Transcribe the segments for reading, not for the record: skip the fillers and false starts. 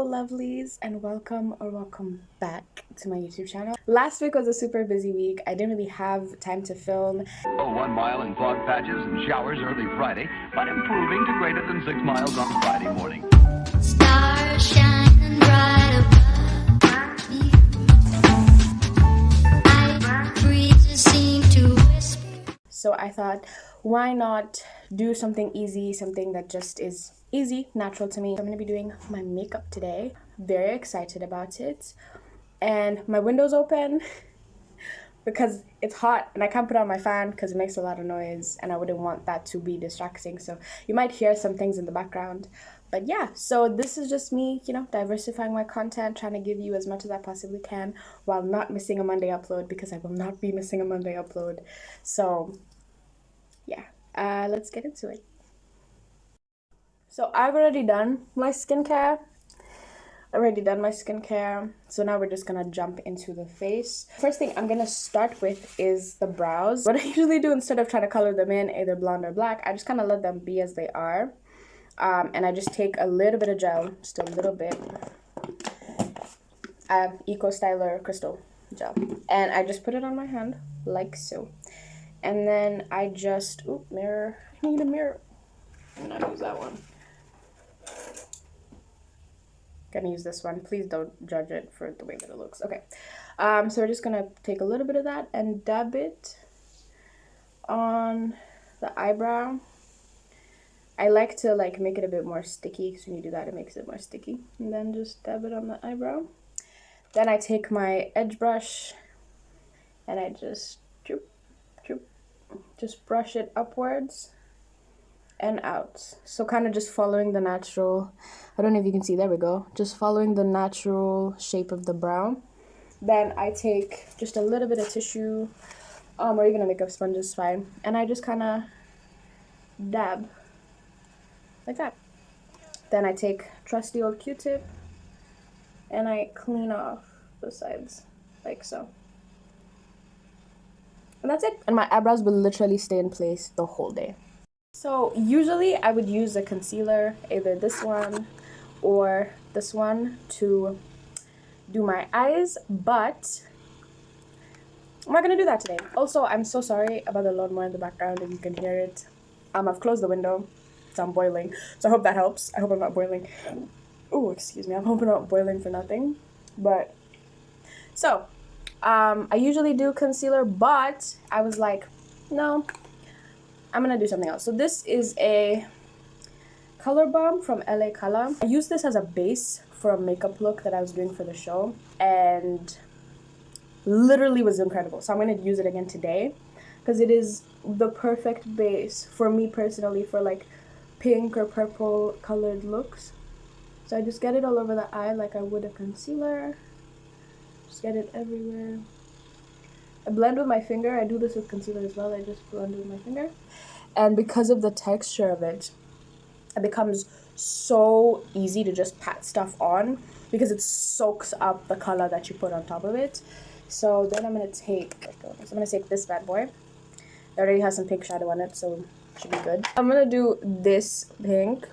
Hello lovelies, and welcome back to my YouTube channel. Last week was a super busy week. I didn't really have time to film. 1 mile in fog patches and showers early Friday, but improving to greater than 6 miles on Friday morning. Stars shining bright above you. Breezes seem to whisper. So I thought, why not do something easy, something that just is easy, natural to me. I'm gonna be doing my makeup today. Very excited about it. And my window's open because it's hot and I can't put on my fan because it makes a lot of noise and I wouldn't want that to be distracting. So you might hear some things in the background. But yeah, so this is just me, diversifying my content, trying to give you as much as I possibly can while not missing a Monday upload, because I will not be missing a Monday upload. So yeah, let's get into it. So I've already done my skincare. So now we're just gonna jump into the face. First thing I'm gonna start with is the brows. What I usually do, instead of trying to color them in either blonde or black, I just kind of let them be as they are. And I just take a little bit of gel, just a little bit. Eco Styler Crystal gel. And I just put it on my hand, like so. And then I just, mirror, I need a mirror. I'm gonna use that one. Gonna use this one. Please don't judge it for the way that it looks. Okay, so we're just gonna take a little bit of that and dab it on the eyebrow. I like to make it a bit more sticky, because when you do that it makes it more sticky. And then just dab it on the eyebrow. Then I take my edge brush and I just just brush it upwards and out. So kind of just following the natural, I don't know if you can see, there we go, just following the natural shape of the brow. Then I take just a little bit of tissue, or even a makeup sponge is fine, and I just kind of dab like that. Then I take trusty old Q-tip and I clean off the sides like so. And that's it. And my eyebrows will literally stay in place the whole day. So usually I would use a concealer, either this one or this one, to do my eyes, but I'm not gonna do that today. Also, I'm so sorry about the lawnmower in the background if you can hear it. I've closed the window, so I'm boiling. So I hope that helps. I hope I'm not boiling. Oh, excuse me. I'm hoping I'm not boiling for nothing. But so I usually do concealer, but I was like, no, I'm gonna do something else. So this is a color balm from LA Color. I used this as a base for a makeup look that I was doing for the show, and literally was incredible. So I'm gonna use it again today because it is the perfect base for me personally for pink or purple colored looks. So I just get it all over the eye like I would a concealer. Just get it everywhere. I blend with my finger. I do this with concealer as well. I just blend with my finger. And because of the texture of it, it becomes so easy to just pat stuff on because it soaks up the color that you put on top of it. So then I'm going to take this bad boy. It already has some pink shadow on it, so it should be good. I'm going to do this pink,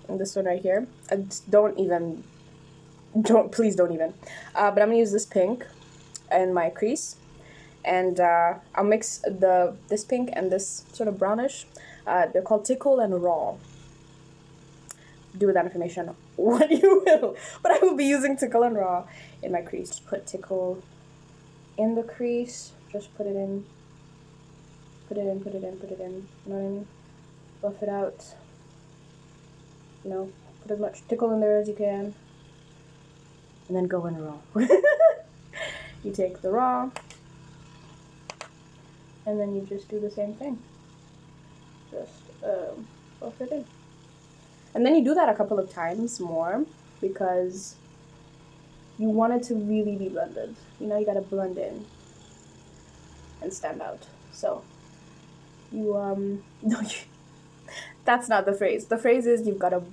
and this one right here. Please don't even. But I'm going to use this pink in my crease. And I'll mix this pink and this sort of brownish. They're called Tickle and Raw. Do with that information what you will. But I will be using Tickle and Raw in my crease. Just put Tickle in the crease. Just put it in. Put it in. You know what I mean? Buff it out. Put as much Tickle in there as you can. And then go in Raw. You take the Raw. And then you just do the same thing. Just buff it in. And then you do that a couple of times more because you want it to really be blended. You gotta blend in and stand out. So you that's not the phrase. The phrase is you've gotta.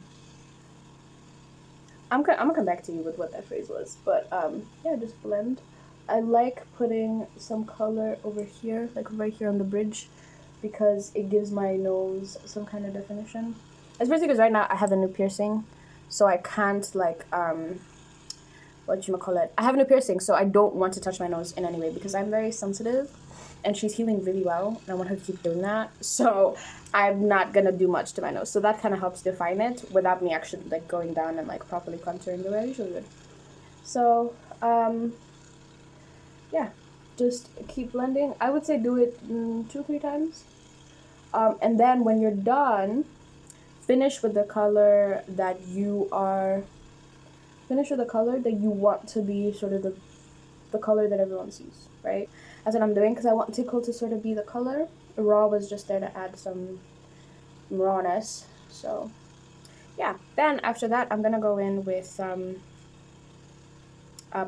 I'm gonna come back to you with what that phrase was. But yeah, just blend. I like putting some color over here, right here on the bridge, because it gives my nose some kind of definition. Especially because right now I have a new piercing, so I can't like whatchamacallit, I have no piercing, so I don't want to touch my nose in any way because I'm very sensitive, and she's healing really well, and I want her to keep doing that, so I'm not gonna do much to my nose. So that kind of helps define it without me actually like going down and like properly contouring the way I usually would. So yeah, just keep blending. I would say do it 2-3 times, and then when you're done, finish with the color that you want to be sort of the color that everyone sees, right? That's what I'm doing because I want Tickle to sort of be the color. Raw was just there to add some rawness. So yeah, then after that I'm gonna go in with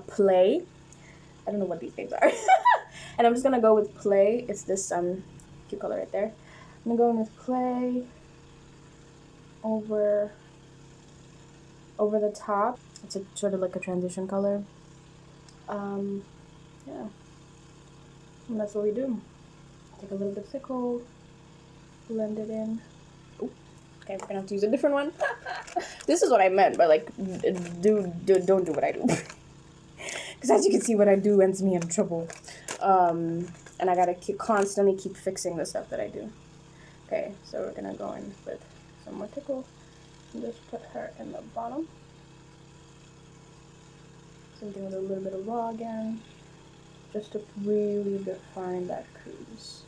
Play. I don't know what these things are. And I'm just gonna go with Play. It's this cute color right there. I'm gonna go in with Play over the top. It's a sort of like a transition color. Yeah, and that's what we do. Take a little bit of Tickle, blend it in. Ooh, okay, we're gonna have to use a different one. This is what I meant, but like, don't do what I do. Because as you can see, what I do ends me in trouble. And I gotta constantly keep fixing the stuff that I do. Okay, so we're gonna go in with some more Tickle and just put her in the bottom. Same thing with a little bit of Raw again, just to really define that crease.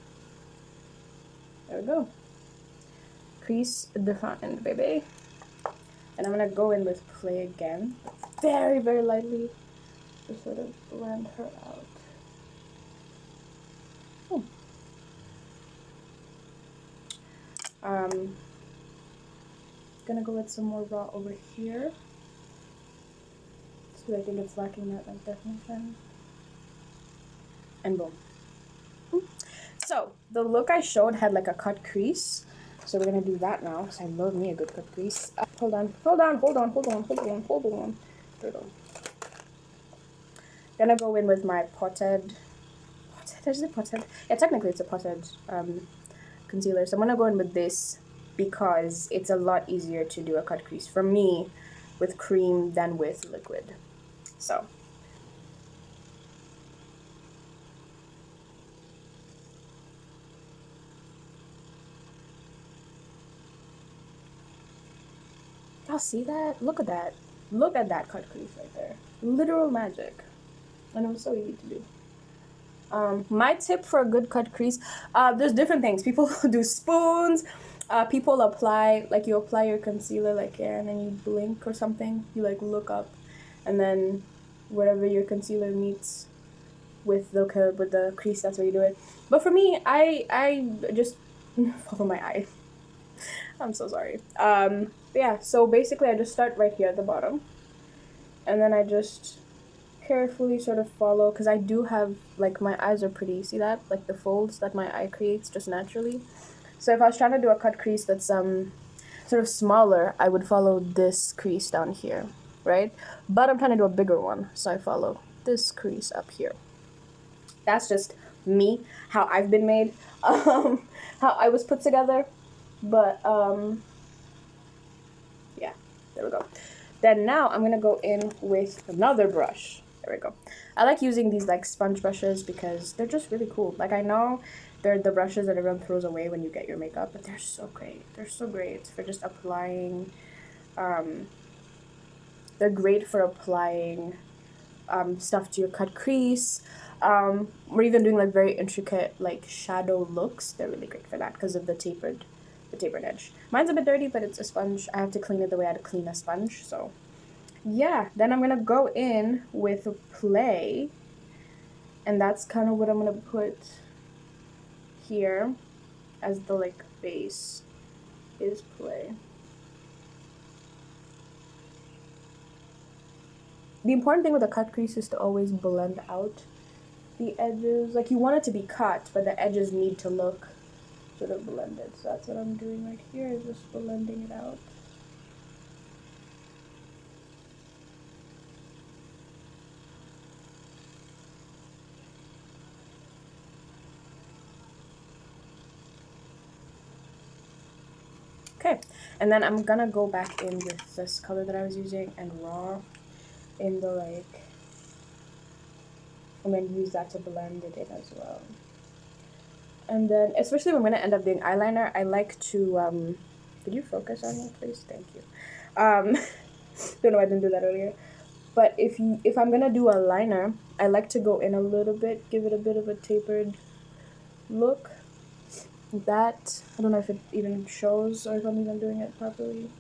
There we go. Crease defined, baby. And I'm gonna go in with Play again, very, very lightly, to sort of blend her out. Gonna go with some more Raw over here. So I think it's lacking that like definition. And boom. So the look I showed had like a cut crease. So we're gonna do that now, because I love me a good cut crease. Hold on. Gonna go in with my potted. Is it potted? Yeah, technically it's a potted concealer. So I'm gonna go in with this because it's a lot easier to do a cut crease for me with cream than with liquid. So y'all see that? Look at that. Look at that cut crease right there. Literal magic. And it was so easy to do. My tip for a good cut crease, there's different things. People do spoons. People apply, like you apply your concealer like here and then you blink or something. You like look up and then wherever your concealer meets with the crease, that's where you do it. But for me, I just follow my eye. I'm so sorry. Yeah, so basically I just start right here at the bottom. And then I just carefully sort of follow, because I do have, like, my eyes are pretty, see that? Like the folds that my eye creates just naturally. So if I was trying to do a cut crease that's sort of smaller, I would follow this crease down here, right? But I'm trying to do a bigger one, so I follow this crease up here. That's just me, how I've been made, how I was put together. But yeah, there we go. Then now I'm gonna go in with another brush. There we go. I like using these like sponge brushes because they're just really cool. Like I know they're the brushes that everyone throws away when you get your makeup, but they're so great. They're so great for just applying. They're great for applying stuff to your cut crease. Or even doing like very intricate like shadow looks. They're really great for that because of the tapered edge. Mine's a bit dirty, but it's a sponge. I have to clean it the way I'd clean a sponge, so yeah. Then I'm gonna go in with Play, and that's kind of what I'm gonna put here as the like base is Play. The important thing with a cut crease is to always blend out the edges. Like you want it to be cut, but the edges need to look sort of blended. So that's what I'm doing right here, is just blending it out. Okay, and then I'm gonna go back in with this color that I was using and raw in the like, and then use that to blend it in as well. And then, especially when I'm gonna end up doing eyeliner, I like to, could you focus on me, please? Thank you. Don't know why I didn't do that earlier. But if I'm gonna do a liner, I like to go in a little bit, give it a bit of a tapered look. That, I don't know if it even shows or if I'm even doing it properly.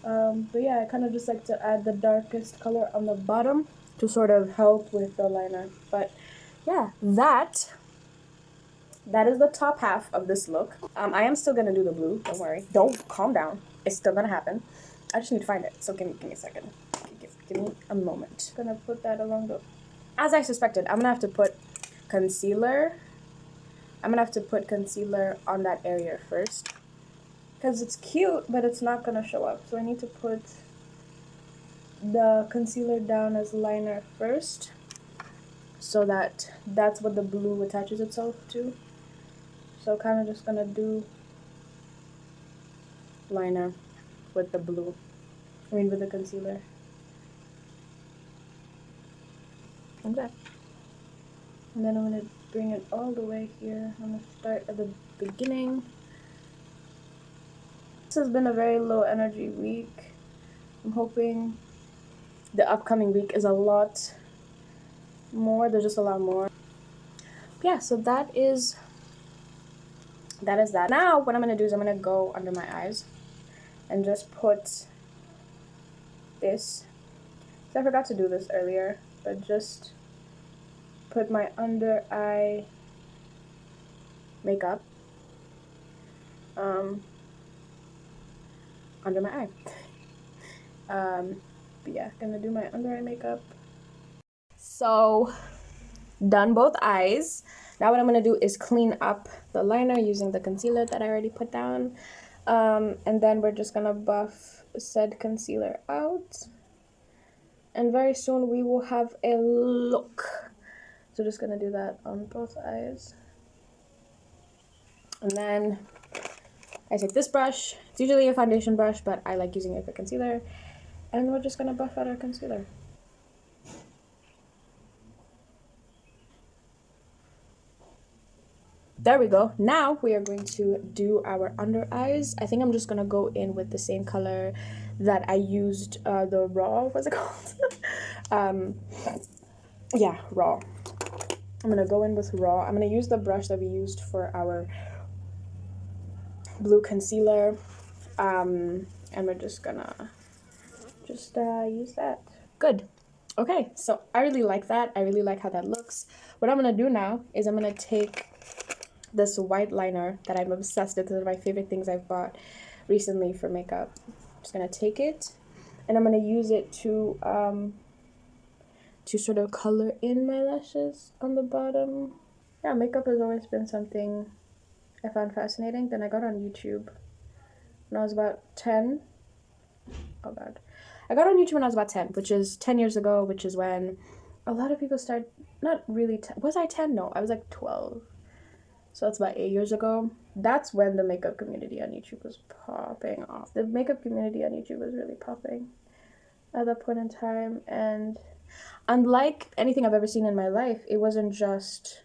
But yeah, I kind of just like to add the darkest color on the bottom to sort of help with the liner. But yeah, that is the top half of this look. I am still gonna do the blue, don't worry. Don't, calm down. It's still gonna happen. I just need to find it, so give me a second. Give me a moment. I'm gonna put that along the, as I suspected, I'm gonna have to put concealer. I'm gonna have to put concealer on that area first. Because it's cute, but it's not gonna show up. So I need to put the concealer down as liner first, so that's what the blue attaches itself to. So kind of just gonna do liner with the blue. I mean with the concealer. Okay. And then I'm gonna bring it all the way here. I'm gonna start at the beginning. This has been a very low energy week. I'm hoping the upcoming week is a lot more. There's just a lot more. Yeah, so that is that. Now what I'm gonna do is I'm gonna go under my eyes and just put this. So I forgot to do this earlier, but just put my under eye makeup under my eye. But yeah, gonna do my under eye makeup. So done both eyes. Now what I'm gonna do is clean up the liner using the concealer that I already put down, and then we're just gonna buff said concealer out, and very soon we will have a look. So just gonna do that on both eyes. And then I take this brush. It's usually a foundation brush, but I like using it for concealer. And we're just gonna buff out our concealer. There we go. Now we are going to do our under eyes. I think I'm just gonna go in with the same color that I used, the raw, what's it called? Yeah, raw. I'm gonna go in with raw. I'm gonna use the brush that we used for our blue concealer, and we're just gonna use that. Good. Okay, so I really like that. I really like how that looks. What I'm gonna do now is I'm gonna take this white liner that I'm obsessed with. It's one of my favorite things I've bought recently for makeup. I'm just gonna take it and I'm gonna use it to sort of color in my lashes on the bottom. Yeah, makeup has always been something I found fascinating. Then I got on YouTube when I was about 10. Oh god. I got on YouTube when I was about 10, which is 10 years ago, which is when a lot of people started, not really, was I 10? No, I was like 12. So that's about 8 years ago. That's when the makeup community on YouTube was popping off. The makeup community on YouTube was really popping at that point in time. And unlike anything I've ever seen in my life, it wasn't just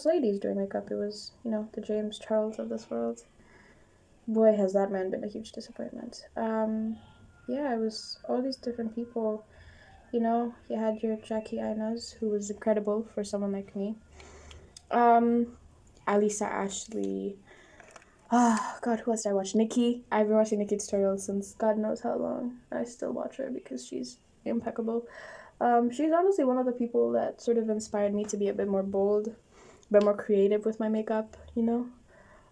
ladies doing makeup. It was, you know, the James Charles of this world. Boy, has that man been a huge disappointment. Yeah, it was all these different people. You know, you had your Jackie Inez, who was incredible for someone like me. Alisa Ashley. Oh god, who else did I watch? Nikki. I've been watching Nikki tutorials since God knows how long. I still watch her because she's impeccable. She's honestly one of the people that sort of inspired me to be a bit more bold, a bit more creative with my makeup, you know?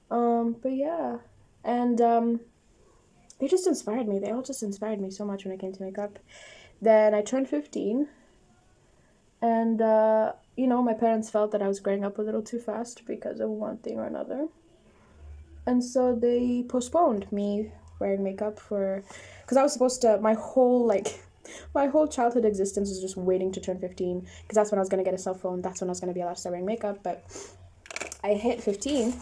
But yeah. And they just inspired me. They all just inspired me so much when it came to makeup. Then I turned 15. And you know, my parents felt that I was growing up a little too fast because of one thing or another. And so they postponed me wearing makeup because I was supposed to, my whole childhood existence was just waiting to turn 15, because that's when I was going to get a cell phone. That's when I was going to be allowed to start wearing makeup. But I hit 15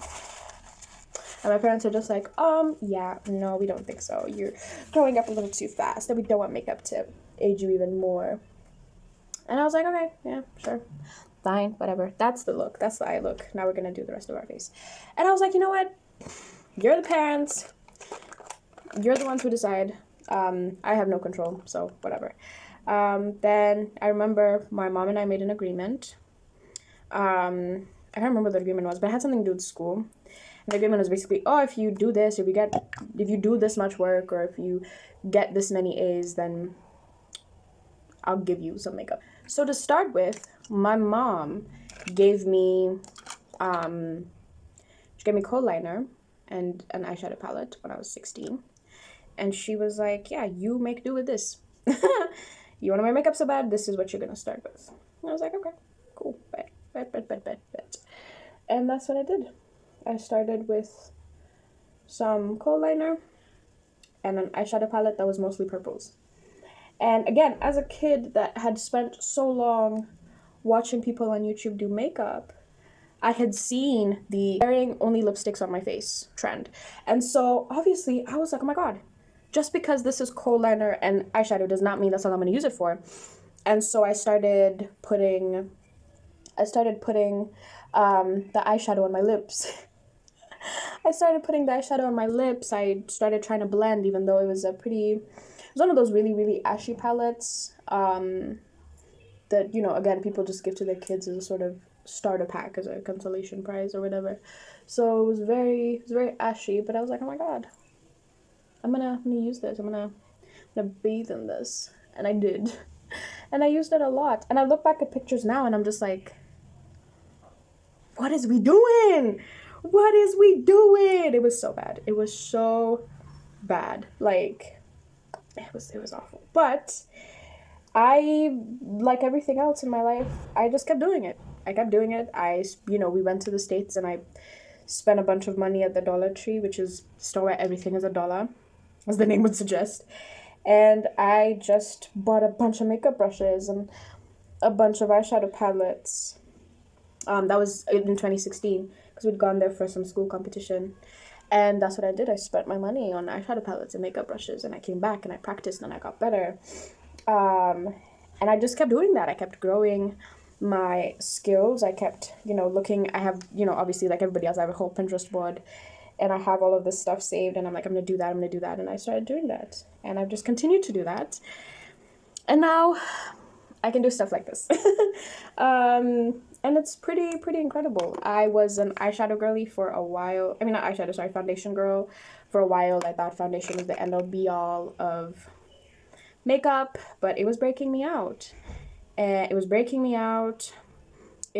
And my parents are just like, yeah, no, we don't think so. You're growing up a little too fast, and we don't want makeup to age you even more. And I was like, okay, yeah, sure. Fine, whatever. That's the look. That's the eye look. Now we're going to do the rest of our face. And I was like, you know what? You're the parents. You're the ones who decide. I have no control, so whatever. Then I remember my mom and I made an agreement. I can't remember what the agreement was, but it had something to do with school. And the agreement was basically, oh, if you do this, if you do this much work, or if you get this many A's, then I'll give you some makeup. So to start with, my mom gave me, she gave me kohl liner and an eyeshadow palette when I was 16. And she was like, yeah, you make do with this. You want to wear makeup so bad? This is what you're going to start with. And I was like, okay, cool, bet. And that's what I did. I started with some kohl liner and an eyeshadow palette that was mostly purples. And again, as a kid that had spent so long watching people on YouTube do makeup, I had seen the wearing only lipsticks on my face trend. And so obviously I was like, oh my god, just because this is kohl liner and eyeshadow does not mean that's all I'm going to use it for. And so I started putting the eyeshadow on my lips. I started trying to blend, even though it was one of those really, really ashy palettes that, you know, again, people just give to their kids as a sort of starter pack, as a consolation prize or whatever. So it was very ashy, but I was like, oh my god, I'm gonna use this. I'm gonna bathe in this. And I did. And I used it a lot. And I look back at pictures now and I'm just like, what is we doing? It was so bad. It was so bad. Like, it was awful. But I, like everything else in my life, I just kept doing it. We went to the States and I spent a bunch of money at the Dollar Tree, which is a store where everything is $1, as the name would suggest. And I just bought a bunch of makeup brushes and a bunch of eyeshadow palettes. That was in 2016, because we'd gone there for some school competition. And that's what I did. I spent my money on eyeshadow palettes and makeup brushes, and I came back and I practiced and I got better. And I just kept doing that. I kept growing my skills. I kept, looking. I have, obviously, like everybody else, I have a whole Pinterest board, and I have all of this stuff saved, and I'm like, I'm going to do that. And I started doing that. And I've just continued to do that. And now I can do stuff like this. And it's pretty incredible. I was an eyeshadow girly for a while. I mean, not eyeshadow, sorry, foundation girl. For a while, I thought foundation was the end-all be-all of makeup, but it was breaking me out. It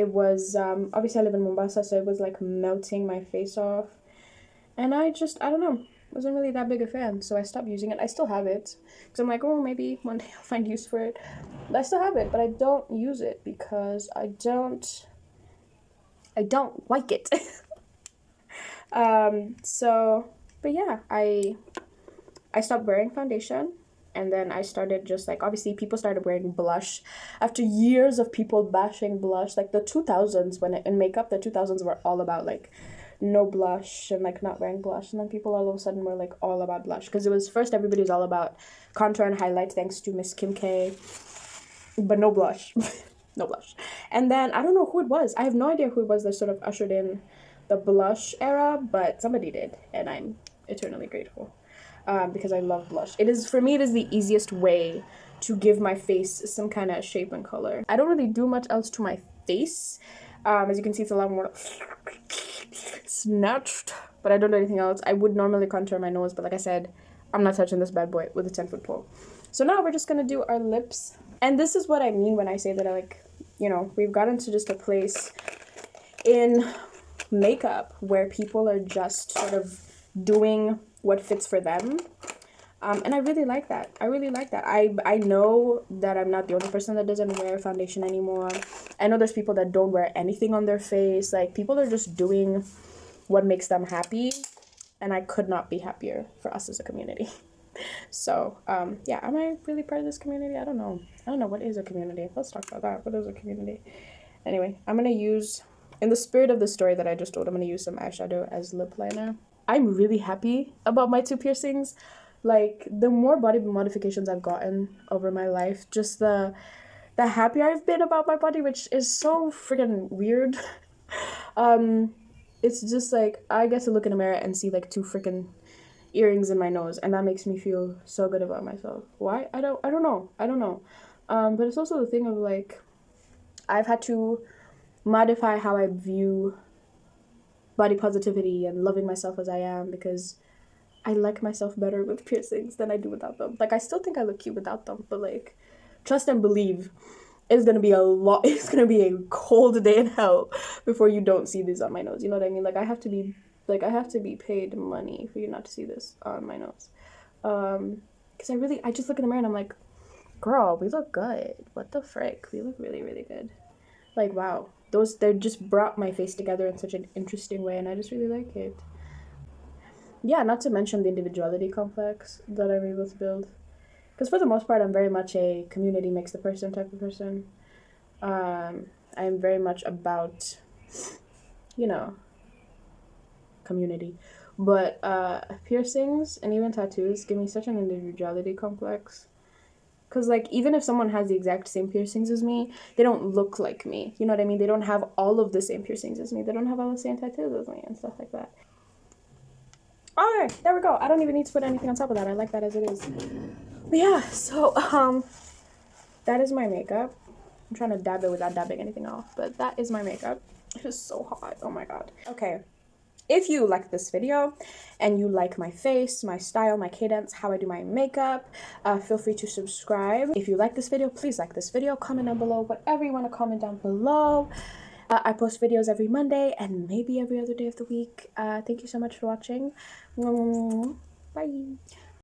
was, obviously I live in Mombasa, so it was like melting my face off. And I don't know, wasn't really that big a fan, so I stopped using it. I still have it, because I'm like, oh, maybe one day I'll find use for it. But I still have it, but I don't use it because I don't like it. But yeah, I stopped wearing foundation. And then I started just like, obviously people started wearing blush after years of people bashing blush. Like the 2000s, in makeup, the 2000s were all about like no blush and like not wearing blush. And then people all of a sudden were like all about blush. Because it was first, everybody was all about contour and highlight thanks to Miss Kim K. But no blush. No blush. And then I don't know who it was. I have no idea who it was that sort of ushered in the blush era, but somebody did. And I'm eternally grateful. Because I love blush. For me, it is the easiest way to give my face some kind of shape and color. I don't really do much else to my face. As you can see, it's a lot more snatched, but I don't do anything else. I would normally contour my nose, but like I said, I'm not touching this bad boy with a 10-foot pole. So now we're just gonna do our lips. And this is what I mean when I say that we've gotten to just a place in makeup where people are just sort of doing what fits for them. And I really like that. I know that I'm not the only person that doesn't wear foundation anymore. I know there's people that don't wear anything on their face. Like, people are just doing what makes them happy. And I could not be happier for us as a community. So, yeah, am I really part of this community? I don't know. What is a community? Let's talk about that. What is a community? Anyway, I'm going to use, in the spirit of the story that I just told, I'm going to use some eyeshadow as lip liner. I'm really happy about my 2 piercings. Like, the more body modifications I've gotten over my life, just the happier I've been about my body, which is so freaking weird. It's just like I get to look in the mirror and see like 2 freaking earrings in my nose, and that makes me feel so good about myself. Why? I don't know. But it's also the thing of like I've had to modify how I view body positivity and loving myself as I am, because I like myself better with piercings than I do without them. Like, I still think I look cute without them, but like, trust and believe, it's gonna be it's gonna be a cold day in hell before you don't see these on my nose. You know what I mean? Like, I have to be paid money for you not to see this on my nose. Because I just look in the mirror and I'm like, girl, we look good. What the frick? We look really, really good. Like, wow. They just brought my face together in such an interesting way, and I just really like it. Yeah, not to mention the individuality complex that I'm able to build. Because for the most part, I'm very much a community makes the person type of person. I'm very much about, community. But piercings and even tattoos give me such an individuality complex. Because, like, even if someone has the exact same piercings as me, they don't look like me. You know what I mean? They don't have all of the same piercings as me. They don't have all the same tattoos as me and stuff like that. Alright, there we go. I don't even need to put anything on top of that. I like that as it is. But yeah, so, that is my makeup. I'm trying to dab it without dabbing anything off, but that is my makeup. It is so hot. Oh my god. Okay. If you like this video and you like my face, my style, my cadence, how I do my makeup, feel free to subscribe. If you like this video, please like this video. Comment down below whatever you want to comment down below. I post videos every Monday and maybe every other day of the week. Thank you so much for watching. Bye.